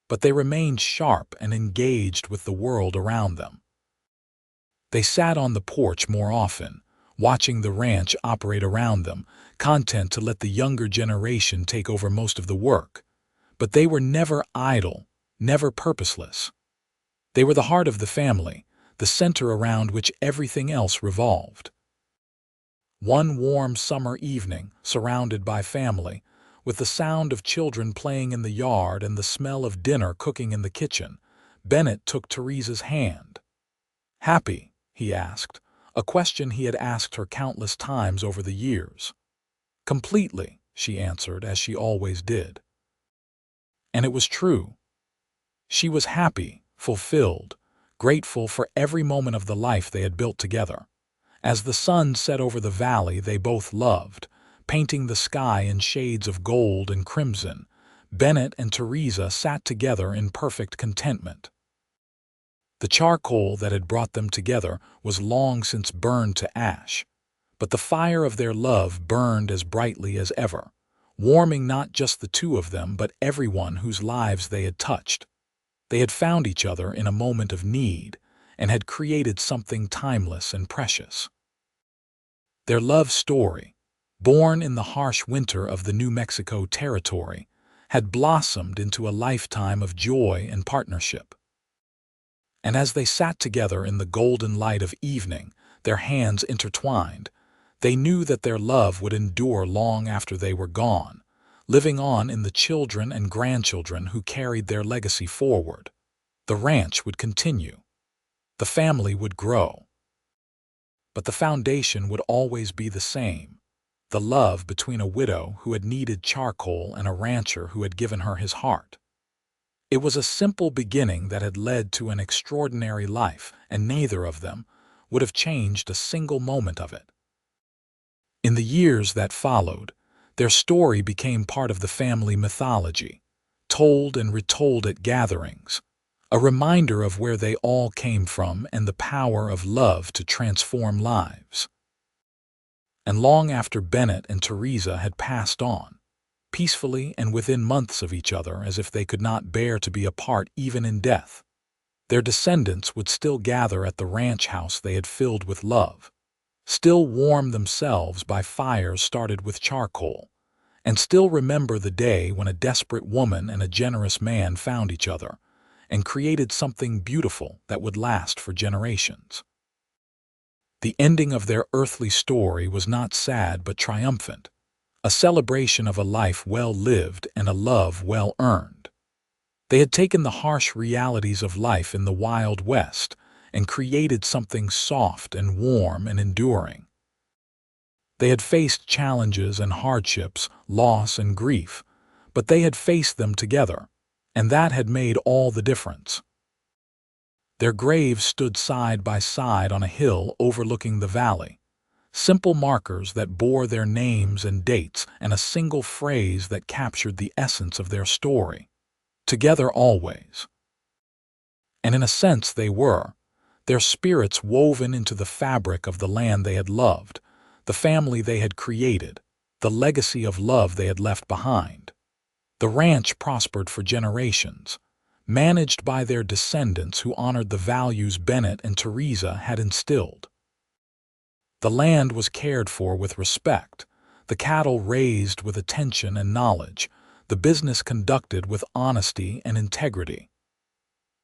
but they remained sharp and engaged with the world around them. They sat on the porch more often, watching the ranch operate around them, content to let the younger generation take over most of the work. But they were never idle, never purposeless. They were the heart of the family, the center around which everything else revolved. One warm summer evening, surrounded by family, with the sound of children playing in the yard and the smell of dinner cooking in the kitchen, Bennett took Theresa's hand. "Happy?" he asked, a question he had asked her countless times over the years. "Completely," she answered, as she always did. And it was true. She was happy, fulfilled, grateful for every moment of the life they had built together. As the sun set over the valley they both loved, painting the sky in shades of gold and crimson, Bennett and Theresa sat together in perfect contentment. The charcoal that had brought them together was long since burned to ash, but the fire of their love burned as brightly as ever, warming not just the two of them but everyone whose lives they had touched. They had found each other in a moment of need and had created something timeless and precious. Their love story, born in the harsh winter of the New Mexico territory, had blossomed into a lifetime of joy and partnership. And as they sat together in the golden light of evening, their hands intertwined, they knew that their love would endure long after they were gone, living on in the children and grandchildren who carried their legacy forward. The ranch would continue. The family would grow. But the foundation would always be the same, the love between a widow who had needed charcoal and a rancher who had given her his heart. It was a simple beginning that had led to an extraordinary life, and neither of them would have changed a single moment of it. In the years that followed, their story became part of the family mythology, told and retold at gatherings, a reminder of where they all came from and the power of love to transform lives. And long after Bennett and Theresa had passed on, peacefully and within months of each other as if they could not bear to be apart even in death, their descendants would still gather at the ranch house they had filled with love, still warm themselves by fires started with charcoal, and still remember the day when a desperate woman and a generous man found each other and created something beautiful that would last for generations. The ending of their earthly story was not sad but triumphant, a celebration of a life well lived and a love well earned. They had taken the harsh realities of life in the Wild West and created something soft and warm and enduring. They had faced challenges and hardships, loss and grief, but they had faced them together, and that had made all the difference. Their graves stood side by side on a hill overlooking the valley, simple markers that bore their names and dates and a single phrase that captured the essence of their story. Together always. And in a sense they were, their spirits woven into the fabric of the land they had loved, the family they had created, the legacy of love they had left behind. The ranch prospered for generations, managed by their descendants who honored the values Bennett and Theresa had instilled. The land was cared for with respect, the cattle raised with attention and knowledge, the business conducted with honesty and integrity.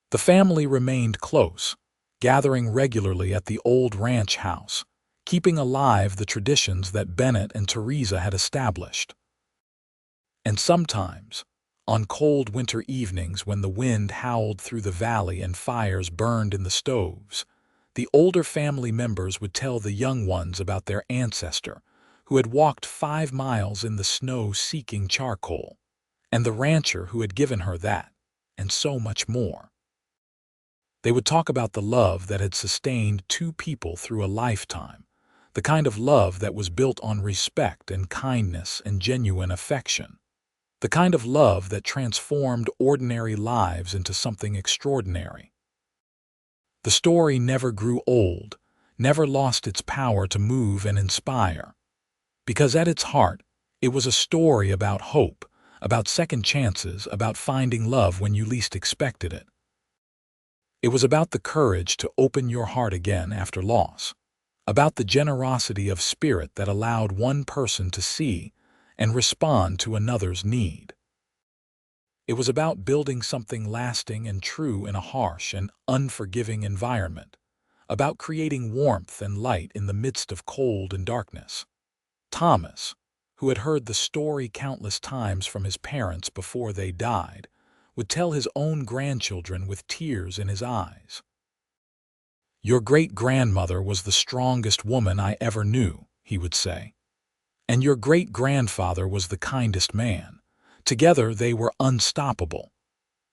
The family remained close, gathering regularly at the old ranch house, keeping alive the traditions that Bennett and Theresa had established. And sometimes, on cold winter evenings when the wind howled through the valley and fires burned in the stoves, the older family members would tell the young ones about their ancestor, who had walked 5 miles in the snow seeking charcoal, and the rancher who had given her that, and so much more. They would talk about the love that had sustained two people through a lifetime, the kind of love that was built on respect and kindness and genuine affection, the kind of love that transformed ordinary lives into something extraordinary. The story never grew old, never lost its power to move and inspire, because at its heart, it was a story about hope, about second chances, about finding love when you least expected it. It was about the courage to open your heart again after loss, about the generosity of spirit that allowed one person to see and respond to another's need. It was about building something lasting and true in a harsh and unforgiving environment, about creating warmth and light in the midst of cold and darkness. Thomas, who had heard the story countless times from his parents before they died, would tell his own grandchildren with tears in his eyes. "Your great-grandmother was the strongest woman I ever knew," he would say. "And your great-grandfather was the kindest man. Together they were unstoppable.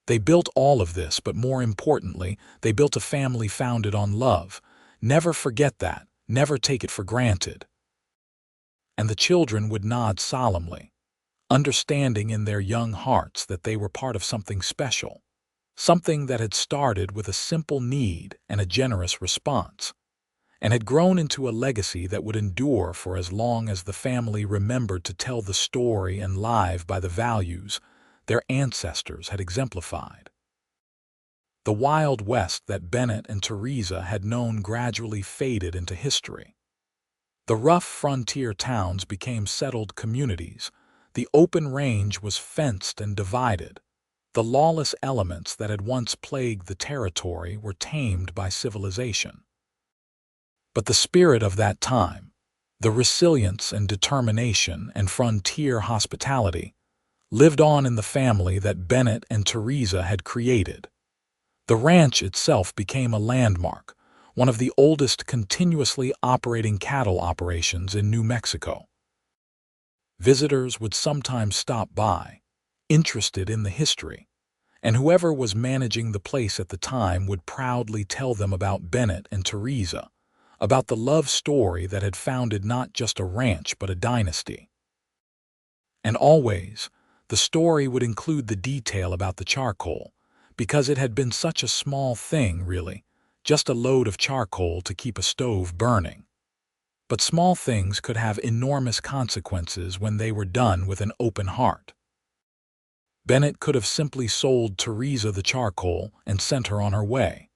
They built all of this, but more importantly, they built a family founded on love. Never forget that, never take it for granted." And the children would nod solemnly, understanding in their young hearts that they were part of something special, something that had started with a simple need and a generous response, and had grown into a legacy that would endure for as long as the family remembered to tell the story and live by the values their ancestors had exemplified. The Wild West that Bennett and Theresa had known gradually faded into history. The rough frontier towns became settled communities. The open range was fenced and divided. The lawless elements that had once plagued the territory were tamed by civilization. But the spirit of that time, the resilience and determination and frontier hospitality, lived on in the family that Bennett and Theresa had created. The ranch itself became a landmark, one of the oldest continuously operating cattle operations in New Mexico. Visitors would sometimes stop by, interested in the history, and whoever was managing the place at the time would proudly tell them about Bennett and Theresa, about the love story that had founded not just a ranch but a dynasty. And always, the story would include the detail about the charcoal, because it had been such a small thing, really, just a load of charcoal to keep a stove burning. But small things could have enormous consequences when they were done with an open heart. Bennett could have simply sold Theresa the charcoal and sent her on her way.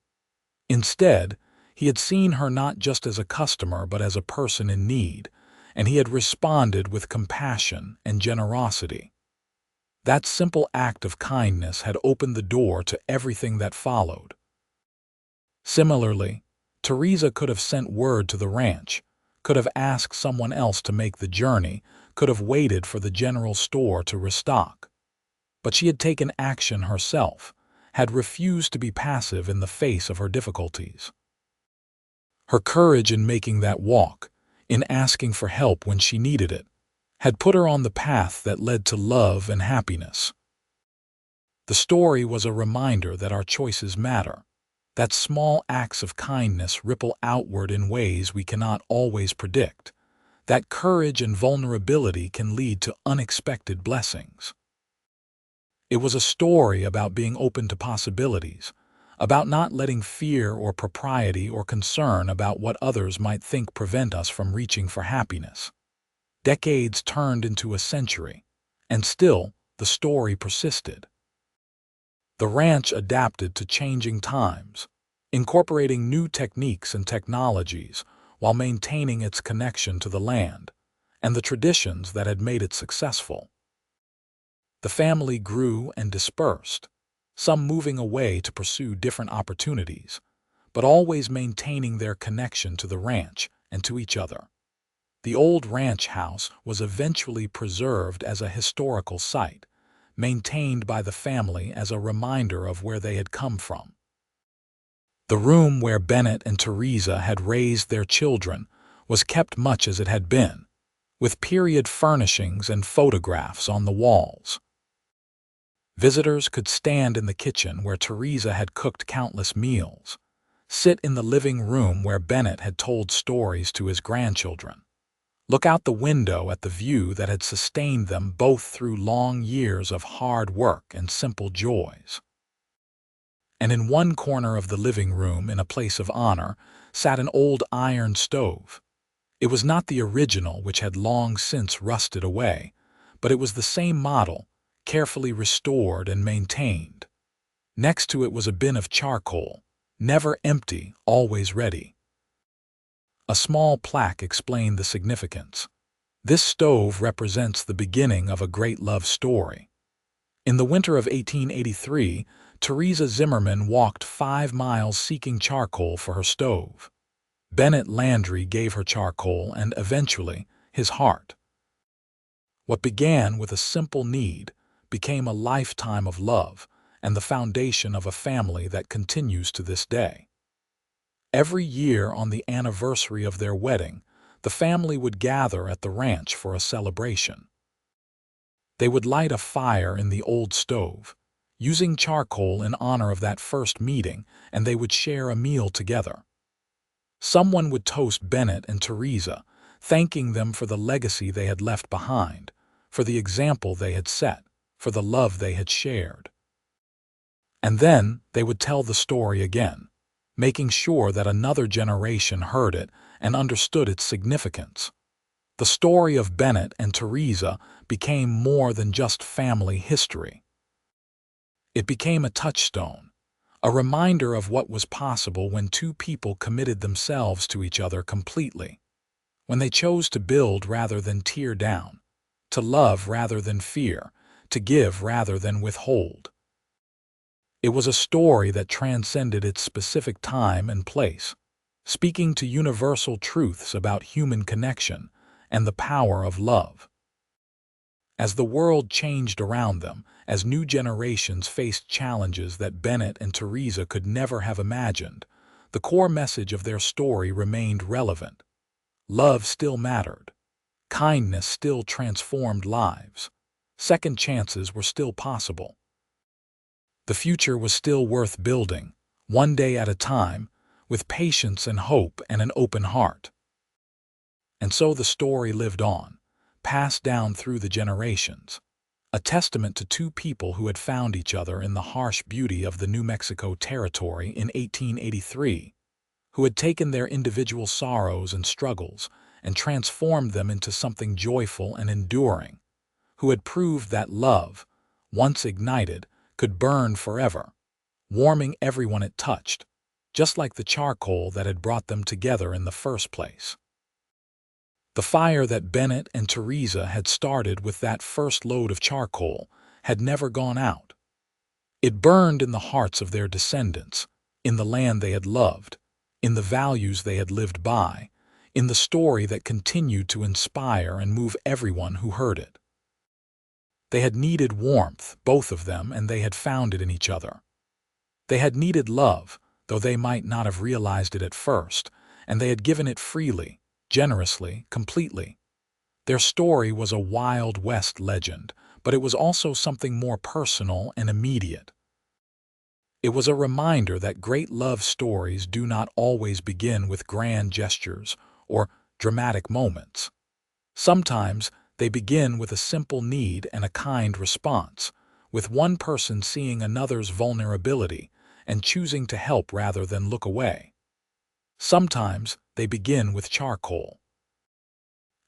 Instead, he had seen her not just as a customer but as a person in need, and he had responded with compassion and generosity. That simple act of kindness had opened the door to everything that followed. Similarly, Theresa could have sent word to the ranch, could have asked someone else to make the journey, could have waited for the general store to restock. But she had taken action herself, had refused to be passive in the face of her difficulties. Her courage in making that walk, in asking for help when she needed it, had put her on the path that led to love and happiness. The story was a reminder that our choices matter, that small acts of kindness ripple outward in ways we cannot always predict, that courage and vulnerability can lead to unexpected blessings. It was a story about being open to possibilities, about not letting fear or propriety or concern about what others might think prevent us from reaching for happiness. Decades turned into a century, and still the story persisted. The ranch adapted to changing times, incorporating new techniques and technologies while maintaining its connection to the land and the traditions that had made it successful. The family grew and dispersed, some moving away to pursue different opportunities, but always maintaining their connection to the ranch and to each other. The old ranch house was eventually preserved as a historical site, maintained by the family as a reminder of where they had come from. The room where Bennett and Theresa had raised their children was kept much as it had been, with period furnishings and photographs on the walls. Visitors could stand in the kitchen where Theresa had cooked countless meals, sit in the living room where Bennett had told stories to his grandchildren, look out the window at the view that had sustained them both through long years of hard work and simple joys. And in one corner of the living room, in a place of honor, sat an old iron stove. It was not the original, which had long since rusted away, but it was the same model, carefully restored and maintained. Next to it was a bin of charcoal, never empty, always ready. A small plaque explained the significance. This stove represents the beginning of a great love story. In the winter of 1883, Theresa Zimmerman walked 5 miles seeking charcoal for her stove. Bennett Landry gave her charcoal and, eventually, his heart. What began with a simple need became a lifetime of love and the foundation of a family that continues to this day. Every year on the anniversary of their wedding, the family would gather at the ranch for a celebration. They would light a fire in the old stove, using charcoal in honor of that first meeting, and they would share a meal together. Someone would toast Bennett and Theresa, thanking them for the legacy they had left behind, for the example they had set, for the love they had shared. And then they would tell the story again, making sure that another generation heard it and understood its significance. The story of Bennett and Theresa became more than just family history. It became a touchstone, a reminder of what was possible when two people committed themselves to each other completely, when they chose to build rather than tear down, to love rather than fear, to give rather than withhold. It was a story that transcended its specific time and place, speaking to universal truths about human connection and the power of love. As the world changed around them, as new generations faced challenges that Bennett and Theresa could never have imagined, the core message of their story remained relevant. Love still mattered. Kindness still transformed lives. Second chances were still possible. The future was still worth building, one day at a time, with patience and hope and an open heart. And so the story lived on, passed down through the generations, a testament to two people who had found each other in the harsh beauty of the New Mexico Territory in 1883, who had taken their individual sorrows and struggles and transformed them into something joyful and enduring, who had proved that love, once ignited, could burn forever, warming everyone it touched, just like the charcoal that had brought them together in the first place. The fire that Bennett and Theresa had started with that first load of charcoal had never gone out. It burned in the hearts of their descendants, in the land they had loved, in the values they had lived by, in the story that continued to inspire and move everyone who heard it. They had needed warmth, both of them, and they had found it in each other. They had needed love, though they might not have realized it at first, and they had given it freely, generously, completely. Their story was a Wild West legend, but it was also something more personal and immediate. It was a reminder that great love stories do not always begin with grand gestures or dramatic moments. Sometimes they begin with a simple need and a kind response, with one person seeing another's vulnerability and choosing to help rather than look away. Sometimes they begin with charcoal.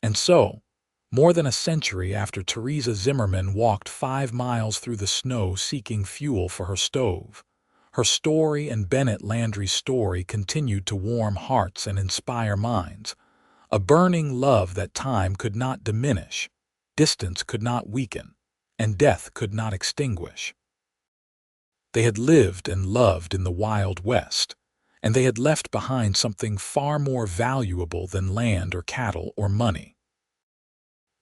And so, more than a century after Theresa Zimmerman walked 5 miles through the snow seeking fuel for her stove, her story and Bennett Landry's story continued to warm hearts and inspire minds, a burning love that time could not diminish, distance could not weaken, and death could not extinguish. They had lived and loved in the Wild West, and they had left behind something far more valuable than land or cattle or money.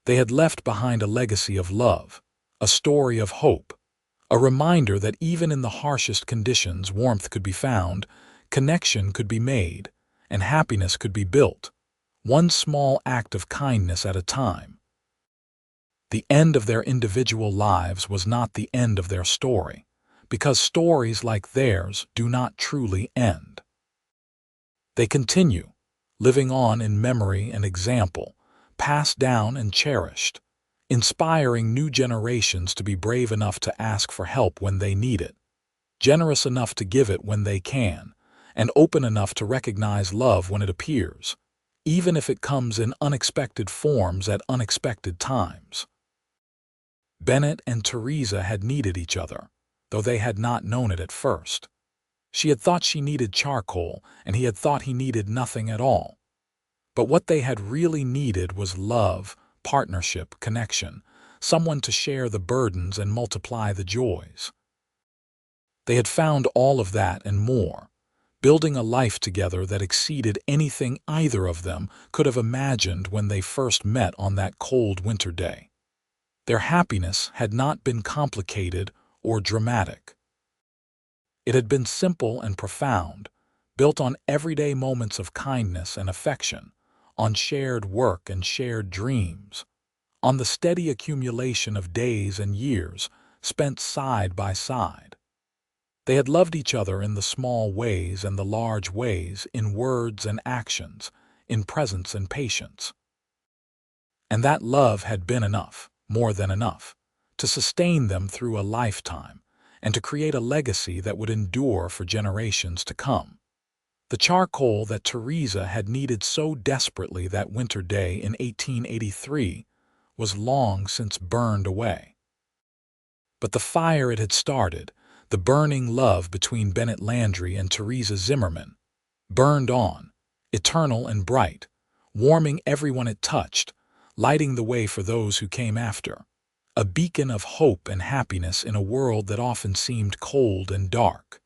They had left behind a legacy of love, a story of hope, a reminder that even in the harshest conditions warmth could be found, connection could be made, and happiness could be built, one small act of kindness at a time. The end of their individual lives was not the end of their story, because stories like theirs do not truly end. They continue, living on in memory and example, passed down and cherished, inspiring new generations to be brave enough to ask for help when they need it, generous enough to give it when they can, and open enough to recognize love when it appears, even if it comes in unexpected forms at unexpected times. Bennett and Theresa had needed each other, though they had not known it at first. She had thought she needed charcoal, and he had thought he needed nothing at all. But what they had really needed was love, partnership, connection, someone to share the burdens and multiply the joys. They had found all of that and more, building a life together that exceeded anything either of them could have imagined when they first met on that cold winter day. Their happiness had not been complicated or dramatic. It had been simple and profound, built on everyday moments of kindness and affection, on shared work and shared dreams, on the steady accumulation of days and years spent side by side. They had loved each other in the small ways and the large ways, in words and actions, in presence and patience. And that love had been enough, more than enough, to sustain them through a lifetime and to create a legacy that would endure for generations to come. The charcoal that Theresa had needed so desperately that winter day in 1883 was long since burned away. But the fire it had started, the burning love between Bennett Landry and Theresa Zimmerman, burned on, eternal and bright, warming everyone it touched, lighting the way for those who came after, a beacon of hope and happiness in a world that often seemed cold and dark.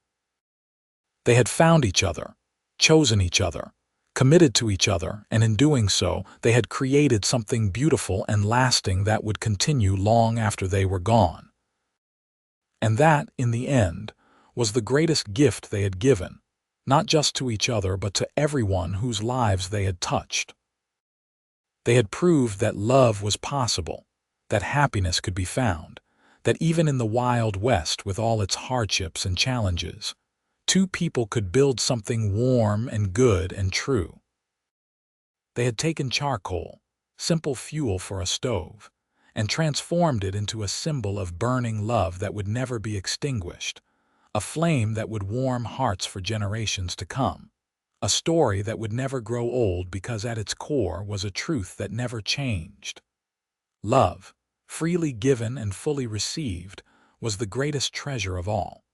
They had found each other, chosen each other, committed to each other, and in doing so, they had created something beautiful and lasting that would continue long after they were gone. And that, in the end, was the greatest gift they had given, not just to each other but to everyone whose lives they had touched. They had proved that love was possible, that happiness could be found, that even in the Wild West with all its hardships and challenges, two people could build something warm and good and true. They had taken charcoal, simple fuel for a stove, and transformed it into a symbol of burning love that would never be extinguished, a flame that would warm hearts for generations to come. A story that would never grow old because at its core was a truth that never changed. Love, freely given and fully received, was the greatest treasure of all.